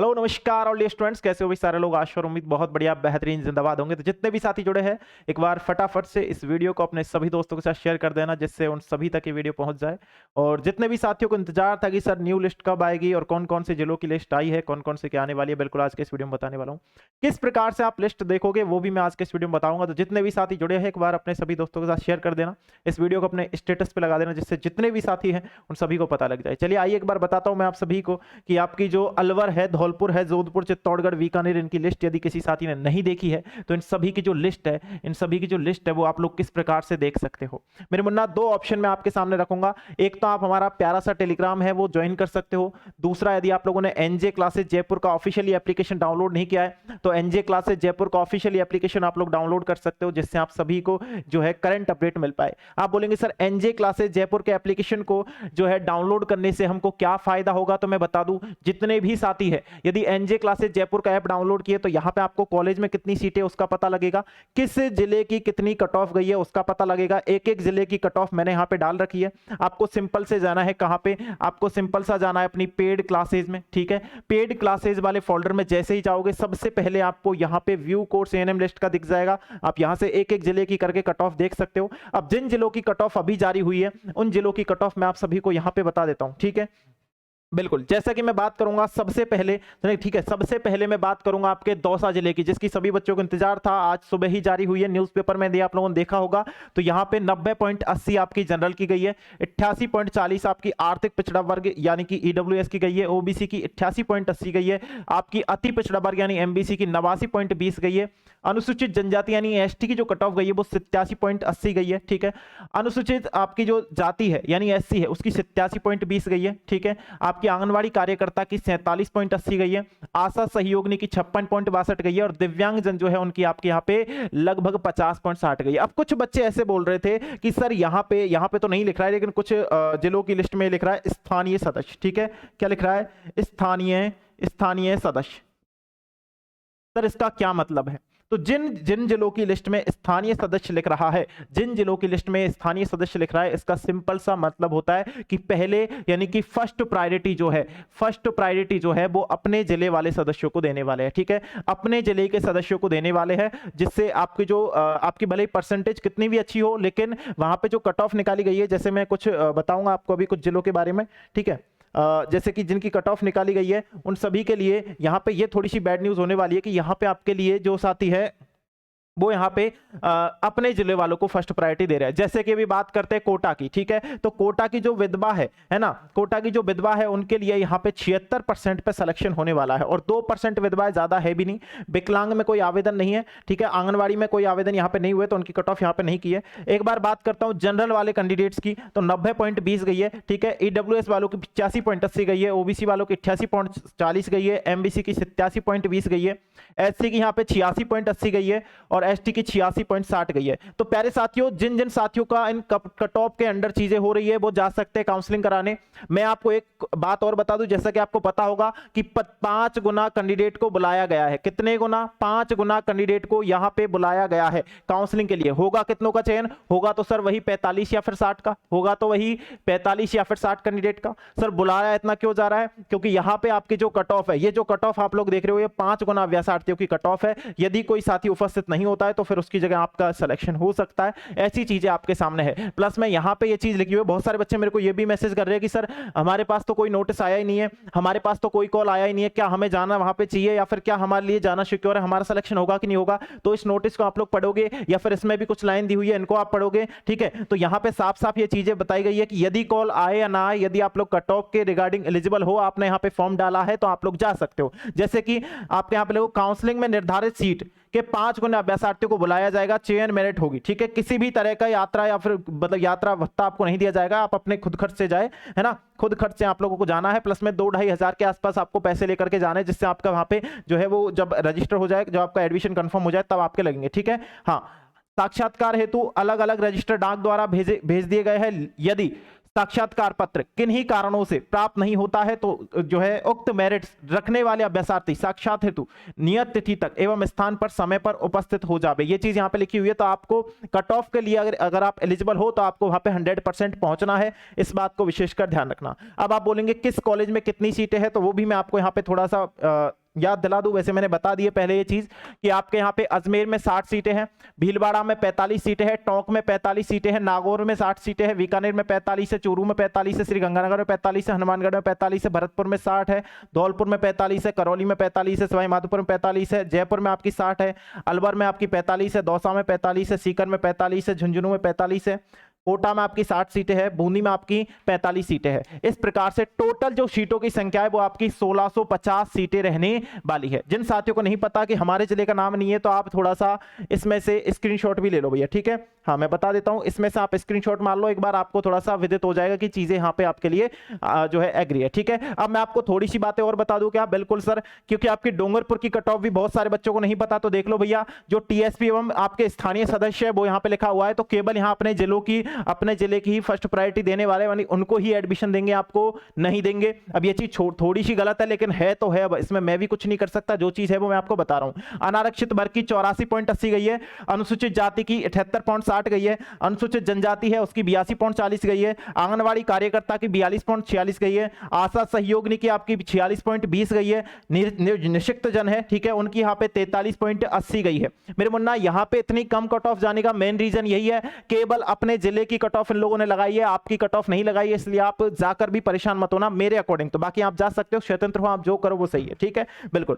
Hello नमस्कार और students, कैसे हो भाई सारे लोग। आशा और उम्मीद बहुत बढ़िया बेहतरीन जिंदाबाद होंगे। तो जितने भी साथी जुड़े हैं एक बार फटाफट से इस वीडियो को अपने सभी दोस्तों के साथ शेयर कर देना, जिससे उन सभी तक ये वीडियो पहुंच जाए। और जितने भी साथियों को इंतजार था कि सर न्यू लिस्ट कब आएगी और कौन कौन से जिलों की लिस्ट आई है, कौन कौन से क्या आने वाली है, बिल्कुल आज के इस वीडियो में बताने वाला हूँ। किस प्रकार से आप लिस्ट देखोगे वो भी मैं आज के इस वीडियो में बताऊंगा। तो जितने भी साथी जुड़े हैं एक बार अपने सभी दोस्तों के साथ शेयर कर देना, इस वीडियो को अपने स्टेटस पे लगा देना, जिससे जितने भी साथी हैं उन सभी को पता लग जाए। चलिए आइए एक बार बताता हूं मैं आप सभी को कि आपकी जो अलवर है, धौलपुर है, जोधपुर, चित्तौड़गढ़, बीकानेर, इनकी लिस्ट यदि किसी साथी ने नहीं देखी है तो इन सभी की जो लिस्ट है, वो आप लोग किस प्रकार से देख सकते हो। मेरे मुन्ना दो ऑप्शन में आपके सामने रखूंगा। एक तो आप हमारा प्यारा सा टेलीग्राम है वो ज्वाइन कर सकते हो। दूसरा, यदि आप लोगों ने एनजे क्लासेस जयपुर का ऑफिशियली एप्लीकेशन डाउनलोड नहीं किया है तो एनजे क्लासेस जयपुर का ऑफिशियली एप्लीकेशन आप लोग डाउनलोड कर सकते हो, जिससे आप सभी को जो है करंट अपडेट मिल पाए। आप बोलेंगे सर एनजे क्लासेस जयपुर के एप्लीकेशन को जो है डाउनलोड करने से हमको क्या फायदा होगा, तो मैं बता दूं जितने भी साथी है यदि एनजे क्लासेस जयपुर का ऐप डाउनलोड किए तो यहां पे आपको कॉलेज में कितनी सीटें उसका पता लगेगा, किस जिले की कितनी कट ऑफ गई है उसका पता लगेगा। एक एक जिले की कट ऑफ मैंने यहां पे डाल रखी है। आपको सिंपल से जाना है कहां पे, आपको सिंपल सा जाना है अपनी पेड क्लासेज में। ठीक है, पेड क्लासेज वाले फोल्डर में जैसे ही जाओगे सबसे पहले आपको यहां पे व्यू कोर्स एएनएम लिस्ट का दिख जाएगा। आप यहां से एक एक जिले की करके कट ऑफ देख सकते हो। अब जिन जिलों की कट ऑफ अभी जारी हुई है उन जिलों की कट ऑफ मैं आप सभी को यहां पे बता देता हूं। ठीक है, बिल्कुल जैसा कि मैं बात करूंगा सबसे पहले, ठीक है, सबसे पहले मैं बात करूंगा आपके दौसा जिले की, जिसकी सभी बच्चों को इंतजार था। आज सुबह ही जारी हुई है, न्यूज़पेपर में आप लोगों ने देखा होगा। तो यहां पे 90.80 आपकी जनरल की गई है, 88.40 आपकी आर्थिक पिछड़ा वर्ग यानी कि ईडब्ल्यूएस की गई है, ओबीसी की 88.80 गई है, आपकी अति पिछड़ा वर्ग यानी एमबीसी की 89.20 गई है, अनुसूचित जनजाति यानी एसटी की जो कट ऑफ गई है वो 87.80 गई है। ठीक है, अनुसूचित आपकी जो जाति है यानी एससी है उसकी 87.20 गई है। ठीक है, आपकी आंगनवाड़ी कार्यकर्ता की 47.80 गई है, आशा सहयोगिनी की 56.62 गई है, और दिव्यांग जन जो है उनकी आपके यहाँ पे लगभग 50.60 गई है। अब कुछ बच्चे ऐसे बोल रहे थे कि सर यहाँ पे तो नहीं लिख रहा है, लेकिन कुछ जिलों की लिस्ट में लिख रहा है स्थानीय सदस्य। ठीक है, क्या लिख रहा है, स्थानीय सदस्य। सर इसका क्या मतलब है? तो जिन जिन जिलों की लिस्ट में स्थानीय सदस्य लिख रहा है, जिन जिलों की लिस्ट में स्थानीय सदस्य लिख रहा है, इसका सिंपल सा मतलब होता है कि पहले यानी कि फर्स्ट प्रायोरिटी जो है वो अपने जिले वाले सदस्यों को देने वाले हैं। ठीक है, अपने जिले के सदस्यों को देने वाले हैं, जिससे आपकी जो आपकी भले परसेंटेज कितनी भी अच्छी हो, लेकिन वहां पे जो कट ऑफ निकाली गई है, जैसे मैं कुछ बताऊंगा आपको अभी कुछ जिलों के बारे में। ठीक है, जैसे कि जिनकी कट ऑफ निकाली गई है उन सभी के लिए यहाँ पे ये थोड़ी सी बैड न्यूज होने वाली है कि यहाँ पे आपके लिए जो साथी है वो यहाँ पे अपने जिले वालों को फर्स्ट प्रायोरिटी दे रहा है। जैसे कि अभी बात करते हैं कोटा की। ठीक है, तो कोटा की जो विधवा है ना, कोटा की जो विधवा है उनके लिए यहाँ पे 76% पे सिलेक्शन होने वाला है, और 2% विधवाएं ज्यादा है भी नहीं। विकलांग में कोई आवेदन नहीं है। ठीक है, आंगनवाड़ी में कोई आवेदन यहाँ पे नहीं हुए तो उनकी कट ऑफ यहाँ पे नहीं की है। एक बार बात करता हूँ जनरल वाले कैंडिडेट्स की, तो 90.20 गई है। ठीक है, ईडब्ल्यूएस वालों की 85.80 गई है, ओबीसी वालों की 88.40 गई है, एमबीसी की 87.20 गई है, एससी की यहाँ पे 86.80 गई है, और एसटी की 86.60 गई है। तो प्यारे साथियों, जिन जिन साथियों का इन कट ऑफ के अंडर चीजें हो रही है वो जा सकते हैं काउंसलिंग कराने। मैं आपको एक बात और बता दूं, जैसा कि आपको पता होगा कि 5 गुना कैंडिडेट को बुलाया गया है। कितने गुना? 5 गुना कैंडिडेट को यहां पे बुलाया गया है काउंसलिंग के लिए। होगा कितनों का चयन? होगा तो सर वही 45 या फिर 60 का होगा, तो वही 45 या फिर 60 कैंडिडेट का। सर बुलाया इतना क्यों जा रहा है? क्योंकि यहां पे आपकी जो कट ऑफ है, ये जो कट ऑफ आप लोग देख रहे हो, ये 5 गुना अभ्यासार्थियों की कट ऑफ है। यदि कोई साथी उपस्थित नहीं होता है तो फिर उसकी जगह आपका सिलेक्शन हो सकता है। ऐसी चीजें आपके सामने है। प्लस में यहां पे ये चीज लिखी हुई है, बहुत सारे बच्चे मेरे को ये भी मैसेज कर रहे हैं कि सर हमारे पास तो कोई नोटिस आया ही नहीं है, हमारे पास तो कोई कॉल आया ही नहीं है, क्या हमें जाना वहां पे चाहिए, या फिर क्या हमारे लिए जाना सिक्योर है, हमारा सिलेक्शन होगा कि नहीं होगा? तो इस नोटिस को आप लोग पढ़ोगे, या फिर इसमें भी कुछ लाइन दी हुई है, इनको आप पढ़ोगे। ठीक है, तो यहां पे साफ साफ ये चीजें बताई गई है कि यदि कॉल आए या ना आए, यदि आप लोग कट ऑफ के रिगार्डिंग एलिजिबल हो, आपने यहाँ पे फॉर्म डाला है, तो आप लोग जा सकते हो। जैसे कि आपके यहाँ पे लोग काउंसलिंग में निर्धारित सीट के 5 गुना अभ्यासार्थियों को बुलाया जाएगा, चयन मेरिट होगी। ठीक है, किसी भी तरह का यात्रा या फिर मतलब यात्रा भत्ता आपको नहीं दिया जाएगा, आप अपने खुद खर्च से जाए, है ना, खुद खर्च से आप लोगों को जाना है। प्लस में 2-2.5 हजार के आसपास आपको पैसे लेकर के जाना है, जिससे आपका वहां पे जो है वो जब रजिस्टर हो जाए, जब आपका एडमिशन कंफर्म हो जाए तब आपके लगेंगे। ठीक है, हाँ, साक्षात्कार हेतु अलग अलग रजिस्टर डाक द्वारा भेज दिए गए हैं। यदि साक्षात्कार पत्र किन्हीं कारणों से प्राप्त नहीं होता है तो जो है उक्त मेरिट रखने वाले अभ्यर्थी साक्षात हेतु नियत तिथि तक एवं स्थान पर समय पर उपस्थित हो जावे। ये चीज यहाँ पे लिखी हुई है, तो आपको कट ऑफ के लिए अगर आप एलिजिबल हो तो आपको वहां पे 100% पहुंचना है, इस बात को विशेषकर ध्यान रखना। अब आप बोलेंगे किस कॉलेज में कितनी सीटें हैं, तो वो भी मैं आपको यहाँ पे थोड़ा सा याद दिला दूं। वैसे मैंने बता दिए पहले ये चीज कि आपके यहाँ पे अजमेर में 60 सीटें हैं, भीलवाड़ा में 45 सीटें हैं, टोंक में 45 सीटें हैं, नागौर में 60 सीटें हैं, बीकानेर में 45 है, चूरू में 45 है, श्रीगंगानगर में 45 है, हनुमानगढ़ में 45 है, भरतपुर में 60 है, धौलपुर में 45 है, करौली में 45 है, सवाई माधोपुर में 45 है, जयपुर में आपकी 60 है, अलवर में आपकी 45 है, दौसा में 45 है, सीकर में 45 है, झुंझुनू में 45 है, कोटा में आपकी 60 सीटें हैं, बूंदी में आपकी 45 सीटें हैं। इस प्रकार से टोटल जो सीटों की संख्या है वो आपकी 1650 सीटें रहने वाली है। जिन साथियों को नहीं पता कि हमारे जिले का नाम नहीं है, तो आप थोड़ा सा इसमें से स्क्रीनशॉट भी ले लो भैया, ठीक है। हाँ, मैं बता देता हूं, इसमें से आप स्क्रीनशॉट मार लो एक बार, आपको थोड़ा सा विदित हो जाएगा कि चीजें यहाँ पे आपके लिए जो है एग्री है, ठीक है। अब मैं आपको थोड़ी सी बातें और बता दूं क्या? बिल्कुल सर, क्योंकि आपकी डोंगरपुर की कट ऑफ भी बहुत सारे बच्चों को नहीं पता, तो देख लो भैया, जो टीएसपी एवं आपके स्थानीय सदस्य है वो यहाँ पे लिखा हुआ है, तो केवल यहाँ अपने जिले की ही फर्स्ट प्रायोरिटी देने वाले उनको ही एडमिशन देंगे, आपको नहीं देंगे। अब ये चीज थोड़ी सी गलत है, लेकिन है तो है, इसमें मैं भी कुछ नहीं कर सकता, जो चीज है वो मैं आपको बता रहा हूं। अनारक्षित वर्ग की 84.80 गई है, अनुसूचित जाति की 78.60 गई है, अनुसूचित जनजाति है उसकी 82.40 गई है, आंगनवाड़ी कार्यकर्ता की 42.46 गई है, आशा सहयोगिनी की आपकी 46.20 गई है, निषिक्त जन है, ठीक है, उनकी यहाँ पे 43.80 गई है। मेरे मुन्ना, यहाँ पे इतनी कम कट ऑफ जाने का मेन रीजन यही है, केवल अपने जिले की कट ऑफ इन लोगों ने लगाई है, आपकी कट ऑफ नहीं लगाई है, इसलिए आप जाकर भी परेशान मत होना मेरे अकॉर्डिंग। तो बाकी आप जा सकते हो, स्वतंत्र हो, आप जो करो वो सही है, ठीक है, बिल्कुल।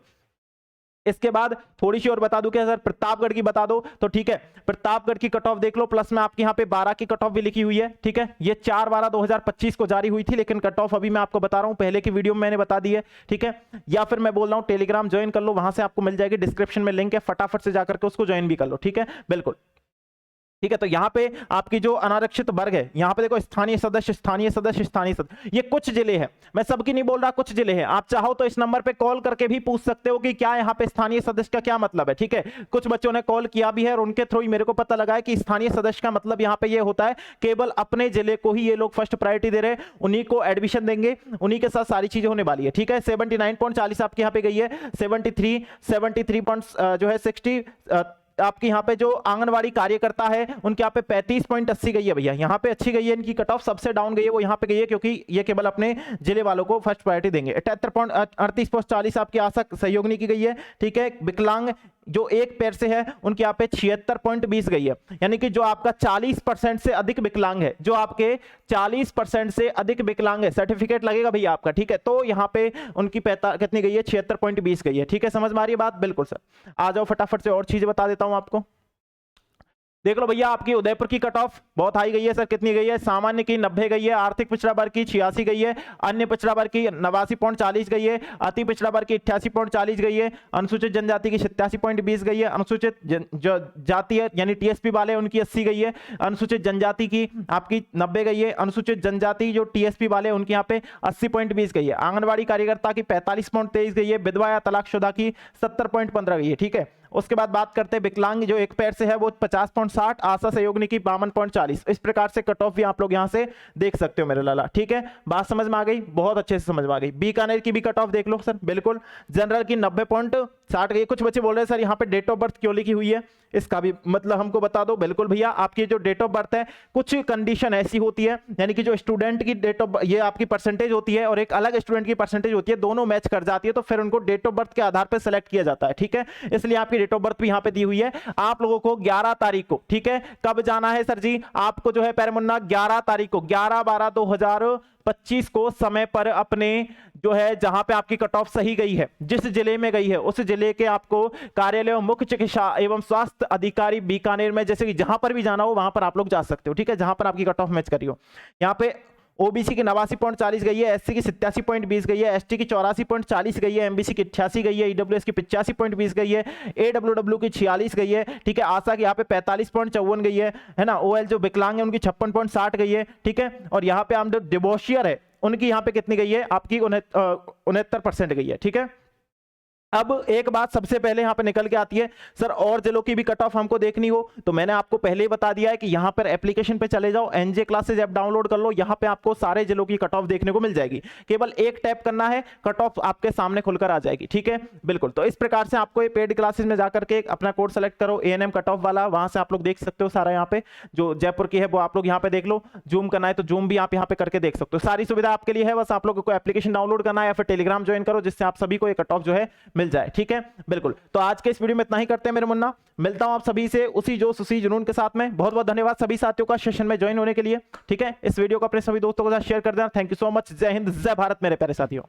इसके बाद थोड़ी सी और बता दूं क्या सर, प्रतापगढ़ की बता दो, तो ठीक है, प्रतापगढ़ की कट ऑफ देख लो, प्लस में आपके यहाँ पे 12 की कट ऑफ भी लिखी हुई है, ठीक है। ये 4/12/2025 को जारी हुई थी, लेकिन कट ऑफ अभी मैं आपको बता रहा हूं, पहले की वीडियो में मैंने बता दी है, ठीक है। या फिर मैं बोल रहा हूं टेलीग्राम ज्वाइन कर लो, वहां से आपको मिल जाएगी, डिस्क्रिप्शन में लिंक है, फटाफट से जाकर के उसको ज्वाइन भी कर लो, ठीक है, बिल्कुल, ठीक है। तो यहाँ पे आपकी जो अनारक्षित वर्ग है, यहाँ पे देखो स्थानीय सदस्य, स्थानीय सदस्य, स्थानीय सदस्य, ये कुछ जिले हैं, मैं सबकी नहीं बोल रहा, कुछ जिले हैं। आप चाहो तो इस नंबर पे कॉल करके भी पूछ सकते हो कि क्या यहाँ पे स्थानीय सदस्य का क्या मतलब है, ठीक है। कुछ बच्चों ने कॉल किया भी है और उनके थ्रू ही मेरे को पता लगा है कि स्थानीय सदस्य का मतलब यहाँ पे ये होता है, केवल अपने जिले को ही ये लोग फर्स्ट प्रायोरिटी दे रहे हैं, उन्हीं को एडमिशन देंगे, उन्हीं के साथ सारी चीजें होने वाली है, ठीक है। 79.40 आपके यहाँ पे गई है, 73 जो है 60 आपकी यहाँ पे जो आंगनवाड़ी कार्यकर्ता है उनके यहाँ पे 35.80 गई है भैया, यहाँ पे अच्छी गई है, इनकी कट ऑफ सबसे डाउन गई है वो यहाँ पे गई है, क्योंकि ये केवल अपने जिले वालों को फर्स्ट प्रायोरिटी देंगे। 78.38 आपकी आशा सहयोगिनी की गई है, ठीक है। विकलांग जो एक पैर से है उनके यहाँ पे 76.20 गई है, यानी कि जो आपका 40% से अधिक विकलांग है, जो आपके 40% से अधिक विकलांग है, सर्टिफिकेट लगेगा भैया आपका, ठीक है। तो यहाँ पे उनकी कितनी गई है, 76.20 गई है, ठीक है। समझ में आ रही है बात? बिल्कुल सर, आ जाओ फटाफट से और चीजें बता देता हूं आपको। देख लो भैया, आपकी उदयपुर की कट ऑफ बहुत हाई गई है सर, कितनी गई है? सामान्य की 90 गई है, आर्थिक पिछड़ा वर्ग की 86 गई है, अन्य पिछड़ा वर्ग की 89.40 गई है, अति पिछड़ा वर्ग की 88.40 गई है, अनुसूचित जनजाति की 87.20 गई है, अनुसूचित जाति है यानी टीएसपी वाले उनकी 80 गई है, अनुसूचित जनजाति की आपकी 90 गई है, अनुसूचित जनजाति जो टीएसपी वाले उनकी यहाँ पे 80.20 गई है, आंगनबाड़ी कार्यकर्ता की 45.23 गई है, विधवा या तलाकशुदा की 70.15 गई है, ठीक है। उसके बाद बात करते हैं विकलांग जो एक पैर से है वो 50.60, आशा सहयोगिनी की 52.40। इस प्रकार से कट ऑफ भी आप लोग यहां से देख सकते हो मेरे लाला, ठीक है। बात समझ में आ गई? बहुत अच्छे से समझ में आ गई। बीकानेर की भी कट ऑफ देख लो सर, बिल्कुल। जनरल की 90.60 गई। कुछ बच्चे बोल रहे हैं सर यहाँ पे डेट ऑफ बर्थ क्यों लिखी हुई है, इसका भी मतलब हमको बता दो। बिल्कुल भैया, आपकी जो डेट ऑफ बर्थ है कुछ कंडीशन ऐसी होती है, यानी कि जो स्टूडेंट की डेट ऑफ ये आपकी परसेंटेज होती है और एक अलग स्टूडेंट की परसेंटेज होती है, दोनों मैच कर जाती है, तो फिर उनको डेट ऑफ बर्थ के आधार पर सेलेक्ट किया जाता है, ठीक है। इसलिए आपकी डेट ऑफ बर्थ भी यहाँ पे दी हुई है। आप लोगों को 11 तारीख को, ठीक है, कब जाना है सर जी? आपको जो है प्यारे मुन्ना 11 तारीख को 11/12/2025 को समय पर अपने जो है जहां पे आपकी कट ऑफ सही गई है, जिस जिले में गई है उस जिले के आपको कार्यालय मुख्य चिकित्सा एवं स्वास्थ्य अधिकारी बीकानेर में, जैसे कि जहां पर भी जाना हो वहां पर आप लोग जा सकते हो, ठीक है, जहां पर आपकी कट ऑफ मैच करी हो। यहाँ पे ओबीसी की 89.40 गई है, एससी की 87.20 गई है, एसटी की 84.40 गई है, एमबीसी की 88 गई है, ईडब्ल्यूएस की 85.20 गई है, एडब्ल्यूडब्ल्यू की 46 गई है, ठीक है। आशा की यहाँ पे 45.54 गई है ना। ओएल जो विकलांग है उनकी 56.60 गई है, ठीक है। और यहाँ पे हम जो डिवोशियर है उनकी यहाँ पे कितनी गई है? आपकी 69% गई है, ठीक है। अब एक बात सबसे पहले यहां पे निकल के आती है, सर और जिलों की भी कट ऑफ हमको देखनी हो तो मैंने आपको पहले ही बता दिया है कि यहां पर एप्लीकेशन पे चले जाओ, एनजे क्लासेज ऐप डाउनलोड कर लो, यहां पे आपको सारे जिलों की कट ऑफ देखने को मिल जाएगी। केवल एक टैप करना है, कट ऑफ आपके सामने खुलकर आ जाएगी। ठीक है, बिल्कुल। तो इस प्रकार से आपको ये पेड क्लासेज में जाकर के अपना कोड सेलेक्ट करो, एएनएम कट ऑफ वाला, वहां से आप लोग देख सकते हो सारा। यहाँ पे जो जयपुर की है वो आप लोग यहाँ पे देख लो, जूम करना है तो जूम भी आप यहाँ पे करके देख सकते हो। सारी सुविधा आपके लिए है, बस आप लोगों को एप्लीकेशन डाउनलोड करना है या फिर टेलीग्राम ज्वाइन करो, जिससे आप सभी को ये कट ऑफ जो है मिल जाए। ठीक है, बिल्कुल। तो आज के इस वीडियो में इतना ही करते हैं मेरे मुन्ना, मिलता हूं आप सभी से उसी जोश उसी जुनून के साथ में। बहुत बहुत धन्यवाद सभी साथियों का सेशन में ज्वाइन होने के लिए। ठीक है, इस वीडियो को अपने सभी दोस्तों के साथ शेयर कर देना। Thank you so much. जय हिंद, जय भारत मेरे प्यारे साथियों।